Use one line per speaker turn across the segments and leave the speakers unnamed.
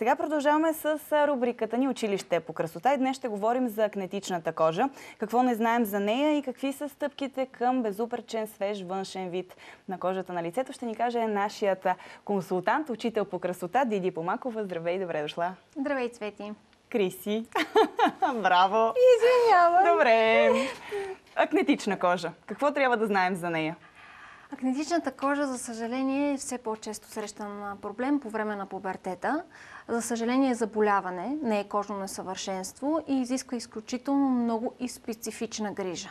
Сега продължаваме с рубриката ни "Училище по красота" и днес ще говорим за акнетичната кожа. Какво не знаем за нея и какви са стъпките към безупречен, свеж външен вид на кожата на лицето, ще ни каже нашият консултант, учител по красота Диди Помакова. Здравей, добре дошла.
Здравей, Цвети.
Криси. Браво.
Извинявай.
Добре. Акнетична кожа. Какво трябва да знаем за нея?
Акнетичната кожа, за съжаление, е все по-често срещан проблем по време на пубертета. За съжаление, е заболяване, не е кожно несъвършенство и изисква изключително много и специфична грижа.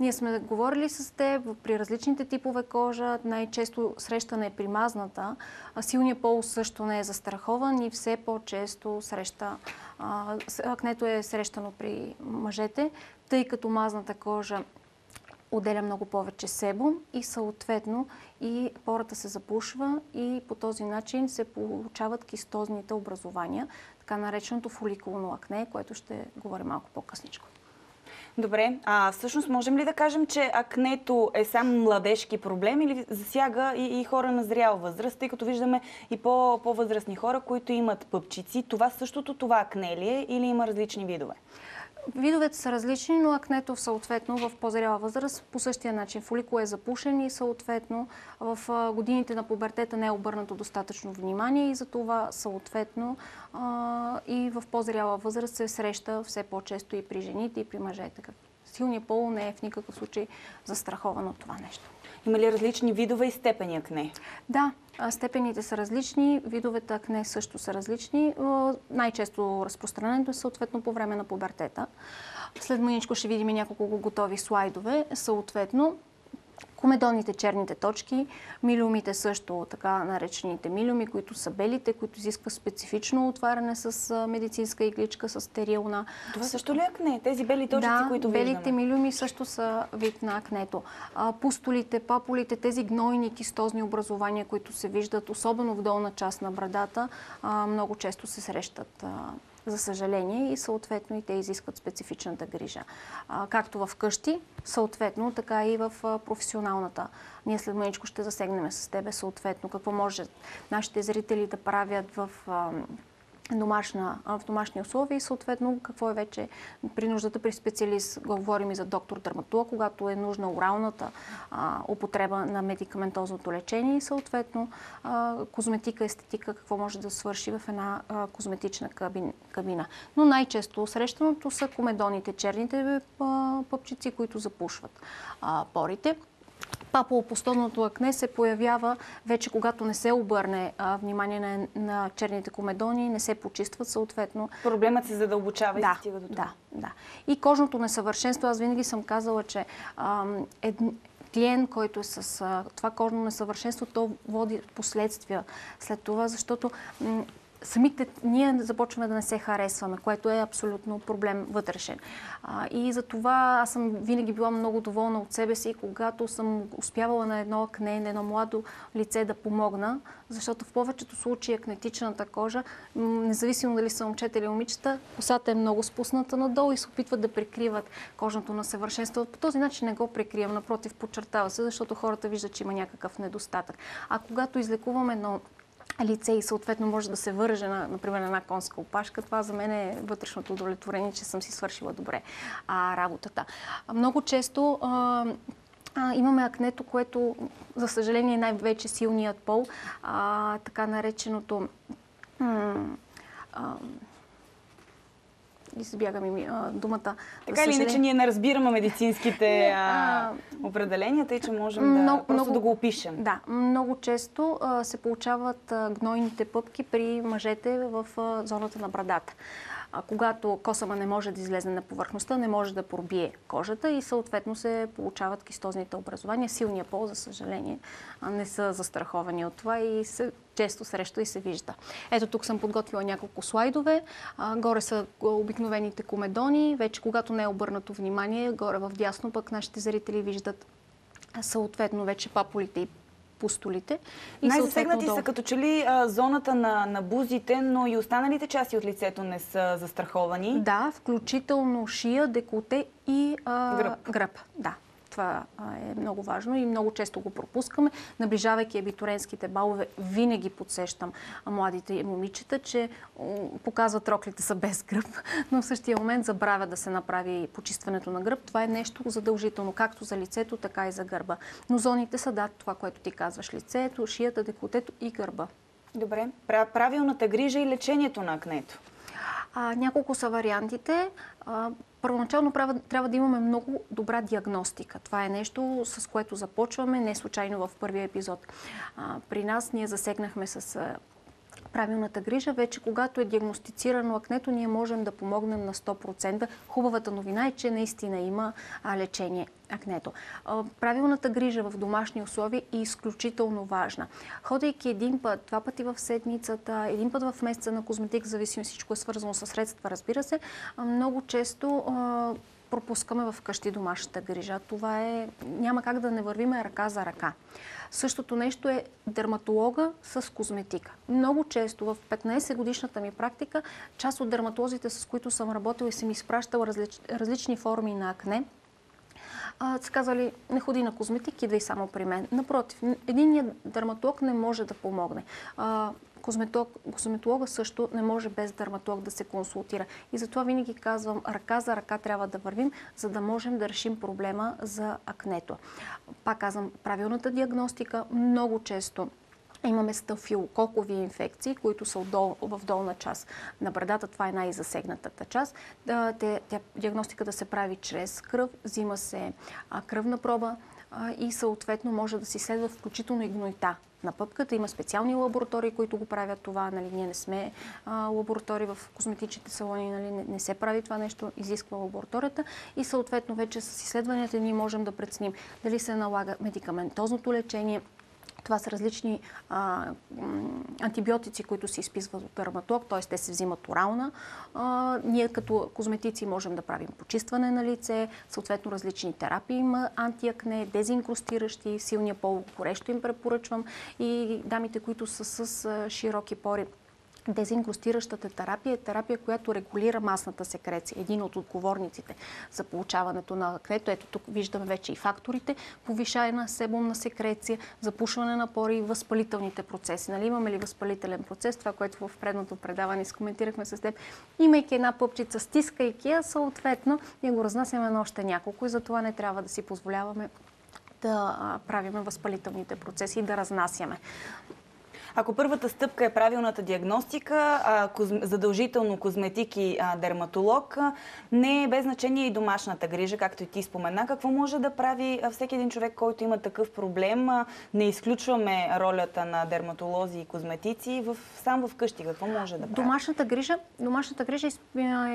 Ние сме говорили с теб при различните типове кожа, най-често срещана е при мазната, а силният пол също не е застрахован и все по-често акнето е срещано при мъжете, тъй като мазната кожа отделя много повече себум и съответно и пората се запушва и по този начин се получават кистозните образования, така нареченото фоликулно акне, което ще говорим малко по-късничко.
Добре, всъщност можем ли да кажем, че акнето е сам младежки проблем или засяга и хора на зряла възраст, тъй като виждаме и по-възрастни хора, които имат пъпчици? Това акне ли е или има различни видове?
Видовете са различни, но акнето съответно в по-зряла възраст по същия начин. Фоликул е запушен и съответно в годините на пубертета не е обърнато достатъчно внимание и затова съответно и в по-зряла възраст се среща все по-често и при жените, и при мъжете. Силният пол не е в никакъв случай застрахован от това нещо.
Има ли различни видове и степени акне?
Да, степените са различни, видовете акне също са различни. Най-често разпространението е съответно по време на пубертета. След мъничко ще видим няколко готови слайдове. Съответно, комедонните черните точки, милиумите също, така наречените милиуми, които са белите, които изисква специфично отваряне с медицинска игличка, с стерилна.
Това също ли е акне? Тези бели точки, които виждаме?
Да, белите милиуми също са вид на акнето. Пустолите, папулите, тези гнойни кистозни образования, които се виждат, особено в долна част на брадата, много често се срещат, за съжаление, и съответно и те изискват специфичната грижа. Както в къщи, съответно, така и в професионалната. Ние след мъничко ще засегнем с тебе съответно какво може нашите зрители да правят в домашни условия и съответно какво е вече при нуждата при специалист. Говорим и за доктор-дерматолог, когато е нужна оралната употреба на медикаментозното лечение и съответно козметика, естетика, какво може да свърши в една козметична кабина. Но най-често срещаното са комедоните, черните пъпчици, които запушват порите. Папулопустозното акне се появява вече когато не се обърне внимание на черните комедони, не се почистват съответно.
Проблемът се задълбочава и се стига до това.
Да. И кожното несъвършенство, аз винаги съм казала, че клиент, който е с това кожно несъвършенство, то води последствия след това, защото самите ние започваме да не се харесваме, което е абсолютно проблем вътрешен. И за това аз съм винаги била много доволна от себе си, когато съм успявала на едно акне, на едно младо лице да помогна, защото в повечето случаи акнетичната кожа, независимо дали са момчета или момичета, косата е много спусната надолу и се опитват да прикриват кожното несъвършенство. По този начин не го прикривам, напротив, подчертава се, защото хората виждат, че има някакъв недостатък. А когато излекуваме едно лице и съответно може да се върже, например, една конска опашка, това за мен е вътрешното удовлетворение, че съм си свършила добре работата. Много често имаме акнето, което, за съжаление, е най-вече силният пол, така нареченото избяга ми думата.
Така или иначе ние не разбираме медицинските определения, тъй че можем да го опишем.
Да, много често се получават гнойните пъпки при мъжете в зоната на брадата. Когато косама не може да излезе на повърхността, не може да пробие кожата и съответно се получават кистозните образования. Силния пол, за съжаление, не са застраховани от това и се често среща и се вижда. Ето тук съм подготвила няколко слайдове. Горе са обикновените комедони. Вече когато не е обърнато внимание, горе в дясно пък нашите зрители виждат съответно вече папулите и пустолите.
Най-засегнати са като че ли зоната на бузите, но и останалите части от лицето не са застраховани.
Да, включително шия, деколте и гръб. Да. Това е много важно и много често го пропускаме. Наближавайки абитуренските балове, винаги подсещам младите момичета, че показват роклите са без гръб, но в същия момент забравя да се направи почистването на гръб. Това е нещо задължително, както за лицето, така и за гърба. Но зоните са, да, това, което ти казваш, лицето, шията, деколтето и гърба.
Добре. Правилната грижа и лечението на акнето.
Няколко са вариантите. Първоначално трябва да имаме много добра диагностика. Това е нещо, с което започваме, не случайно в първия епизод. При нас ние засегнахме с правилната грижа. Вече когато е диагностицирано акнето, ние можем да помогнем на 100%. Хубавата новина е, че наистина има лечение акнето. Правилната грижа в домашни условия е изключително важна. Ходейки един път, два пъти в седмицата, един път в месеца на козметик, зависимо, всичко е свързано с средства, разбира се, много често пропускаме вкъщи домашната грижа. Това е... Няма как да не вървиме ръка за ръка. Същото нещо е дерматолога с козметика. Много често в 15-годишната ми практика, част от дерматолозите, с които съм работила и съм изпращала различни форми на акне, са казали, не ходи на козметик, идвай само при мен. Напротив, единият дерматолог не може да помогне. Козметолога също не може без дерматолог да се консултира. И затова винаги казвам, ръка за ръка трябва да вървим, за да можем да решим проблема за акнето. Пак казвам, правилната диагностика. Много често имаме стафилококови инфекции, които са в долна част на брадата. Това е най-засегнатата част. Диагностиката се прави чрез кръв, взима се кръвна проба и съответно може да се изследва включително и гнойта на пъпката. Има специални лаборатории, които го правят това. Ние не сме лаборатории в козметичните салони, не се прави това нещо, изисква лабораторията и съответно вече с изследванията ние можем да преценим дали се налага медикаментозното лечение. Това са различни антибиотици, които се изписват от дерматолог, т.е. те се взимат орално. Ние като козметици можем да правим почистване на лице, съответно различни терапии има антиакне, дезинкрустиращи, силния пол горещо им препоръчвам и дамите, които са с широки пори. Дезинкрустиращата терапия е терапия, която регулира масната секреция. Един от отговорниците за получаването на акнето. Ето тук виждаме вече и факторите. Повишена себумна секреция, запушване на пори и възпалителните процеси. Имаме ли възпалителен процес? Това, което в предното предаване скоментирахме с теб. Имайки една пъпчица, стискайки я, съответно, ние го разнасяме на още няколко и затова не трябва да си позволяваме да правиме възпалителните процеси и да разнасяме.
Ако първата стъпка е правилната диагностика, задължително козметик и дерматолог, не е без значение и домашната грижа, както и ти спомена. Какво може да прави всеки един човек, който има такъв проблем? Не изключваме ролята на дерматолози и козметици сам вкъщи. Какво може да прави?
Домашната грижа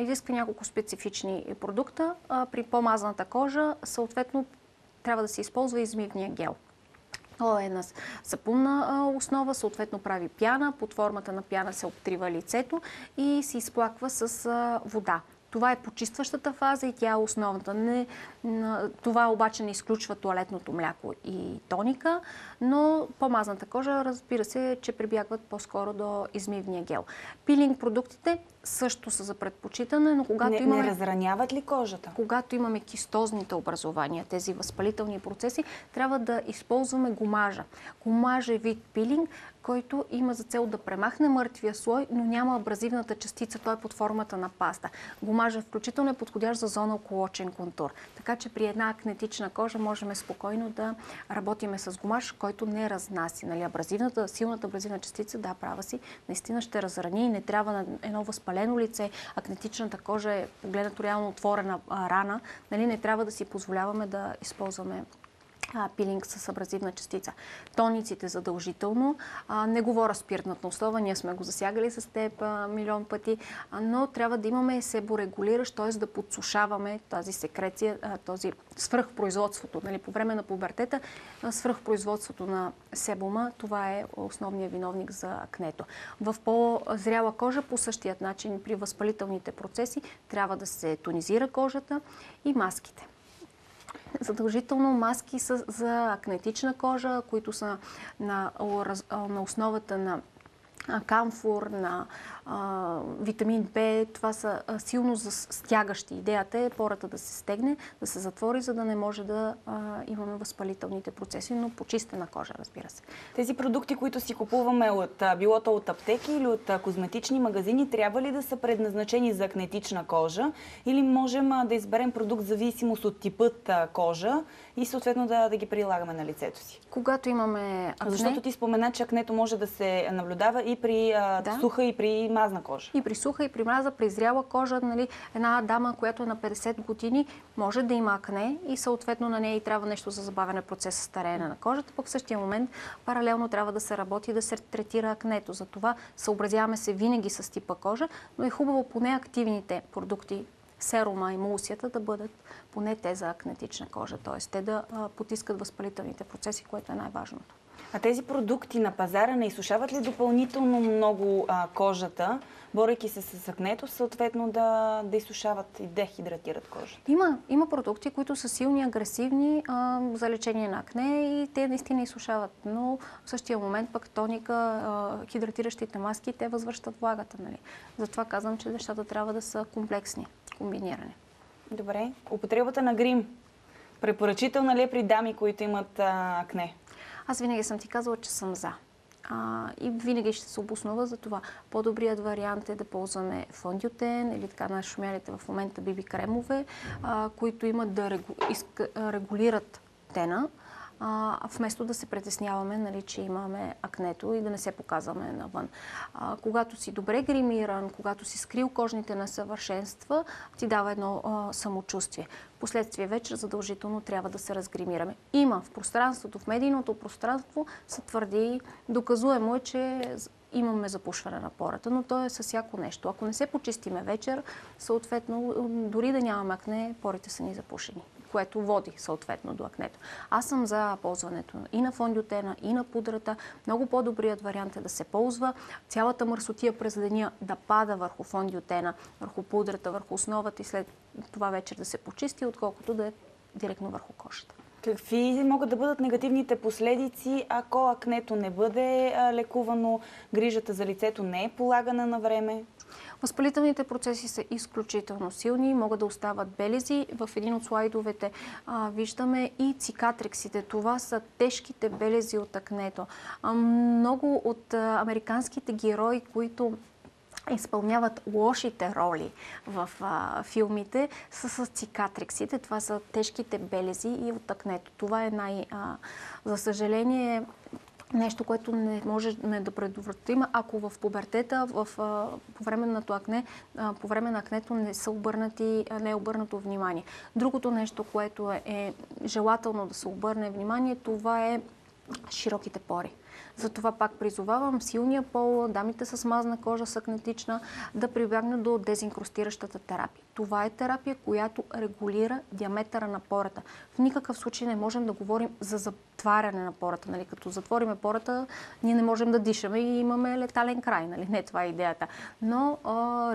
изисква няколко специфични продукта. При по-мазната кожа, съответно, трябва да се използва измивния гел. Това е на сапунна основа, съответно прави пяна, под формата на пяна се обтрива лицето и се изплаква с вода. Това е почистващата фаза и тя е основната. Това обаче не изключва тоалетното мляко и тоника, но по-мазната кожа, разбира се, че прибягват по-скоро до измивния гел. Пилинг продуктите също са за предпочитане, но когато
не разраняват ли кожата?
Когато имаме кистозните образования, тези възпалителни процеси, трябва да използваме гумажа. Гумаж е вид пилинг, който има за цел да премахне мъртвия слой, но няма абразивната частица, той е под формата на паста. Гумажа включително е подходящ за зона околочен контур. Така че при една акнетична кожа можем спокойно да работиме с гумаж, който не разнася. Силната абразивна частица, да, права си, наистина ще разрани и не трябва на едно възпалено лице, акнетичната кожа е погледнато реално отворена рана, не трябва да си позволяваме да използваме пилинг с абразивна частица. Тониците задължително. Не говоря спиртната основа, ние сме го засягали с теб милион пъти, но трябва да имаме себорегулиращ, т.е. да подсушаваме тази секреция, този свръхпроизводството. По време на пубертета свръхпроизводството на себума, това е основният виновник за акнето. В по-зряла кожа по същият начин при възпалителните процеси трябва да се тонизира кожата и маските. Задължително маски за акнетична кожа, които са на основата на камфор, на витамин Б. Това са силно стягащи. Идеята е пората да се стегне, да се затвори, за да не може да имаме възпалителните процеси, но почистена кожа, разбира се.
Тези продукти, които си купуваме било то от аптеки или от козметични магазини, трябва ли да са предназначени за акнетична кожа или можем да изберем продукт в зависимост от типът кожа и съответно да ги прилагаме на лицето си?
Когато имаме акне...
Защото ти спомена, че акнето може да се наблюдава и при суха, и при мазна кожа.
И при суха, и при мраза, при зряла кожа. Нали, една дама, която е на 50 години, може да има акне и съответно на нея и трябва нещо за забавяне процеса стареене на кожата. Пък в същия момент паралелно трябва да се работи и да се третира акнето. Затова съобразяваме се винаги с типа кожа, но е хубаво поне активните продукти, серума, емулсията да бъдат поне те за акнетична кожа, т.е. те да потискат възпалителните процеси, което е най-важното.
А тези продукти на пазара не изсушават ли допълнително много кожата, борейки се с акнето, съответно да изсушават и дехидратират кожата?
Има продукти, които са силни, агресивни за лечение на акне и те наистина изсушават, но в същия момент пък тоника, хидратиращите маски, те възвръщат влагата. Нали? Затова казвам, че нещата трябва да са комплексни, комбинирани.
Добре. Употребата на грим препоръчителна ли е при дами, които имат акне?
Аз винаги съм ти казала, че съм за. И винаги ще се обоснова за това. По-добрият вариант е да ползваме фондиотен или така нашумялите в момента биби кремове, които имат да регулират тена, вместо да се притесняваме, нали, че имаме акнето и да не се показваме навън. Когато си добре гримиран, когато си скрил кожните несъвършенства, ти дава едно самочувствие. Впоследствие вече задължително трябва да се разгримираме. Има в пространството, в медийното пространство се твърди, доказуемо е, че имаме запушване на пората, но то е със всяко нещо. Ако не се почистиме вечер, съответно, дори да нямаме акне, порите са ни запушени, което води съответно до акнето. Аз съм за ползването и на фондиотена, и на пудрата. Много по-добрият вариант е да се ползва цялата мърсотия през деня да пада върху фондиотена, върху пудрата, върху основата и след това вечер да се почисти, отколкото да е директно върху кожата.
Какви могат да бъдат негативните последици, ако акнето не бъде лекувано, грижата за лицето не е полагана на време?
Възпалителните процеси са изключително силни, могат да остават белези. В един от слайдовете виждаме и цикатриксите. Това са тежките белези от акнето. Много от американските герои, които изпълняват лошите роли в филмите, са с цикатриксите. Това са тежките белези и от акнето. Това е за съжаление, нещо, което не можем да предотвратим, ако в пубертета, по време на акнето не е обърнато внимание. Другото нещо, което е желателно да се обърне внимание, това е широките пори. Затова пак призовавам силния пол, дамите с мазна кожа, с акнетична, да прибягнат до дезинкрустиращата терапия. Това е терапия, която регулира диаметъра на пората. В никакъв случай не можем да говорим за затваряне на пората. Нали? Като затвориме пората, ние не можем да дишаме и имаме летален край. Нали? Не, това е идеята. Но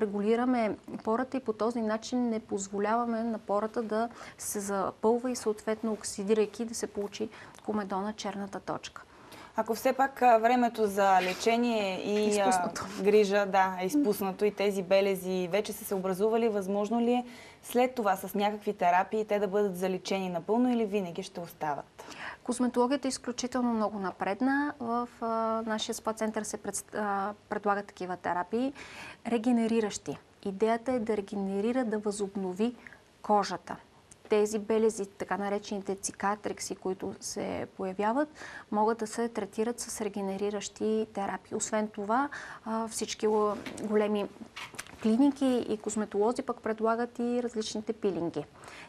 регулираме пората и по този начин не позволяваме на пората да се запълва и съответно оксидирайки да се получи комедона, черната точка.
Ако все пак времето за лечение и грижа е изпуснато и тези белези вече са се образували, възможно ли е след това с някакви терапии те да бъдат залечени напълно или винаги ще остават?
Косметологията е изключително много напредна. В нашия спа център се предлагат такива терапии, регенериращи. Идеята е да регенерира, да възобнови кожата. Тези белези, така наречените цикатрикси, които се появяват, могат да се третират с регенериращи терапии. Освен това, всички големи клиники и косметолози пък предлагат и различните пилинги.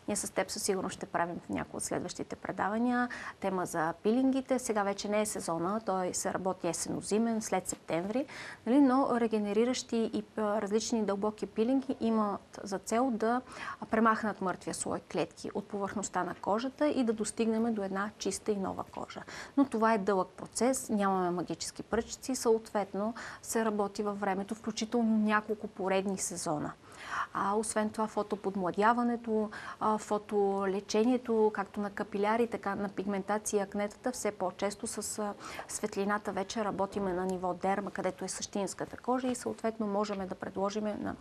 Ние с теб със сигурност ще правим в някои от следващите предавания тема за пилингите. Сега вече не е сезона, той се работи есенно-зимен, след септември, нали? Но регенериращи и различни дълбоки пилинги имат за цел да премахнат мъртвия слой клетки от повърхността на кожата и да достигнем до една чиста и нова кожа. Но това е дълъг процес, нямаме магически пръчици, съответно се работи във времето, включително няколко поредици поредни сезона. Освен това, фотоподмладяването, фотолечението, както на капиляри, така на пигментация и акнетата, все по-често с светлината вече работиме на ниво дерма, където е същинската кожа и съответно можем да предложим на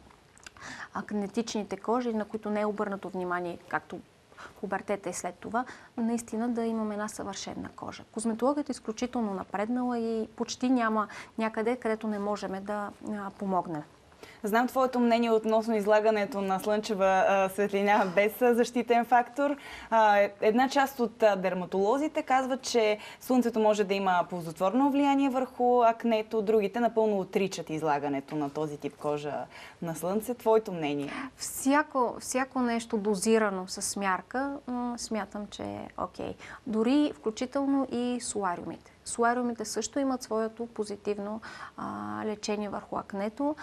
акнетичните кожи, на които не е обърнато внимание, както пубертета и след това, наистина да имаме една съвършена кожа. Козметологията е изключително напреднала и почти няма някъде, където не можем да помогнем.
Знам твоето мнение относно излагането на слънчева светлина без защитен фактор. Една част от дерматолозите казват, че слънцето може да има ползотворно влияние върху акнето, другите напълно отричат излагането на този тип кожа на слънце. Твоето мнение?
Всяко нещо дозирано с мярка, смятам, че е окей. Дори включително и солариумите. Солариумите също имат своето позитивно лечение върху акнето.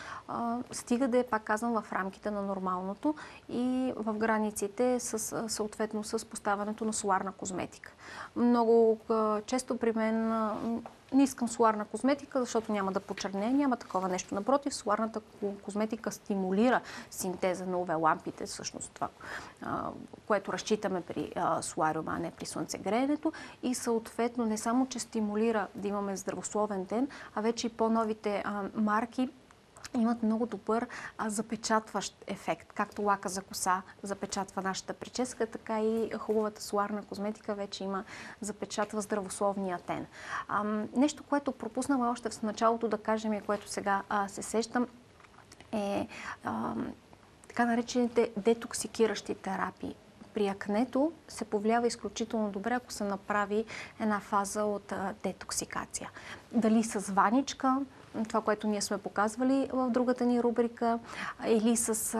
Стига да е, пак казвам, в рамките на нормалното и в границите съответно с поставянето на соларна козметика. Много често при мен не искам соларна козметика, защото няма да почерне, няма такова нещо. Напротив, соларната козметика стимулира синтеза на UV лампите, всъщност това, което разчитаме при солариума, а не при слънцегреенето. И съответно не само, че стимулира да имаме здравословен ден, а вече и по-новите марки имат много добър запечатващ ефект. Както лака за коса запечатва нашата прическа, така и хубавата соларна козметика вече запечатва здравословния тен. Нещо, което пропуснахме още в началото да кажем и което сега се сещам, е така наречените детоксикиращи терапии. При акнето се повлиява изключително добре, ако се направи една фаза от детоксикация. Дали с ваничка, това, което ние сме показвали в другата ни рубрика, или с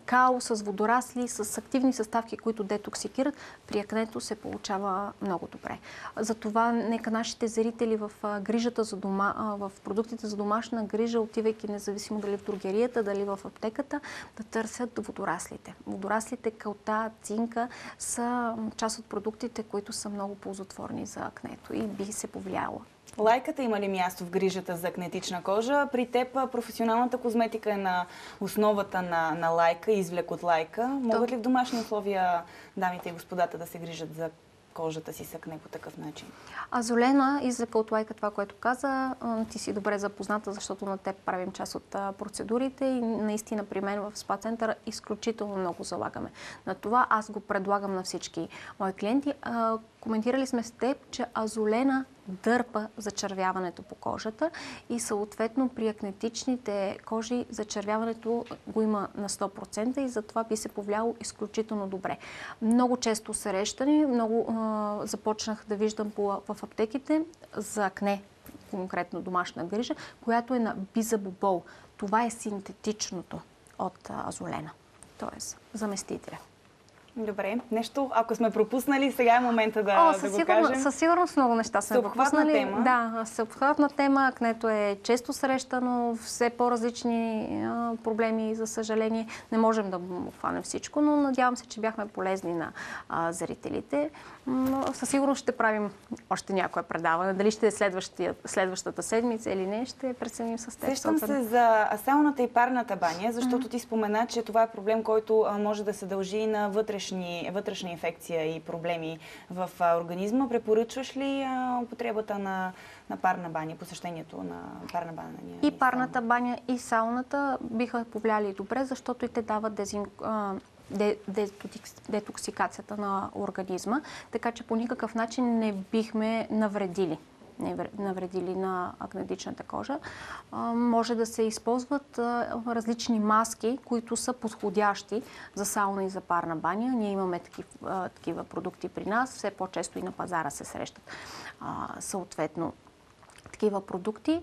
као, с водорасли, с активни съставки, които детоксикират, при акнето се получава много добре. Затова нека нашите зрители в грижата за в продуктите за домашна грижа, отивайки независимо дали в другерията, дали в аптеката, да търсят водораслите. Водораслите, калта, цинка са част от продуктите, които са много ползотворни за акнето и би се повлияло.
Лайката има ли място в грижата за акнетична кожа? При теб професионалната козметика е на основата на лайка, извлек от лайка. Могат ли в домашни условия дамите и господата да се грижат за кожата си с акне по такъв начин?
Азолена, извлека от лайка, това, което каза, ти си добре запозната, защото на теб правим част от процедурите и наистина при мен в спа центъра изключително много залагаме на това. Аз го предлагам на всички мои клиенти. Коментирали сме с теб, че азолена дърпа зачервяването по кожата и съответно при акнетичните кожи зачервяването го има на 100% и затова би се повлияло изключително добре. Много често срещани, много започнах да виждам в аптеките за акне, конкретно домашна грижа, която е на бизабобол. Това е синтетичното от азолена, т.е. заместителя.
Добре. Нещо, ако сме пропуснали, сега е момента да го кажем.
Със сигурност много неща сме пропуснали.
Тема.
Да, всеобхватна тема, акнето е често срещано, все по-различни проблеми, за съжаление. Не можем да хванем всичко, но надявам се, че бяхме полезни на зрителите. Със сигурност ще правим още някое предаване. Дали ще е следващата седмица или не, ще преценим с теб.
Сещам се за сауната и парната баня, защото ти спомена, че това е проблем, който може да се дължи на вътрешна инфекция и проблеми в организма. Препоръчваш ли употребата на парна баня, посещението на парна баня?
И парната баня, и сауната биха повлияли добре, защото и те дават детоксикацията на организма, така че по никакъв начин не бихме навредили на акнетичната кожа. Може да се използват различни маски, които са подходящи за сауна и за парна баня. Ние имаме такива продукти при нас, все по-често и на пазара се срещат съответно такива продукти.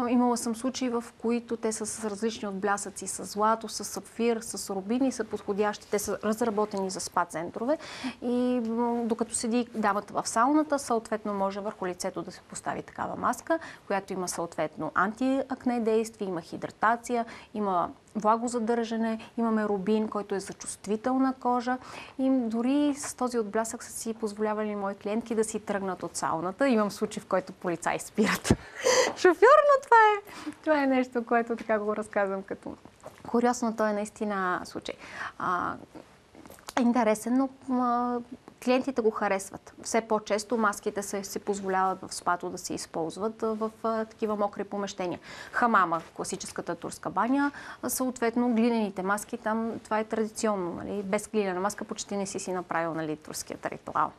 Имала съм случаи, в които те са с различни отблясъци, с злато, с сапфир, с рубини, са подходящи. Те са разработени за спа центрове и докато седи дамата в сауната, съответно може върху лицето да се постави такава маска, която има съответно антиакне действие, има хидратация, има влагозадържане, имаме рубин, който е за чувствителна кожа и дори с този отблясък са си позволявали мои клиентки да си тръгнат от сауната. Имам случай, в който полицаи спират шофьор, но това е нещо, което така го разказвам като куриозно. Той е наистина случай. Интересен, но клиентите го харесват. Все по-често маските се позволяват в спато да се използват в такива мокри помещения. Хамама, класическата турска баня, съответно глинените маски, там това е традиционно. Нали? Без глинена маска почти не си направил, нали, турският ритуал.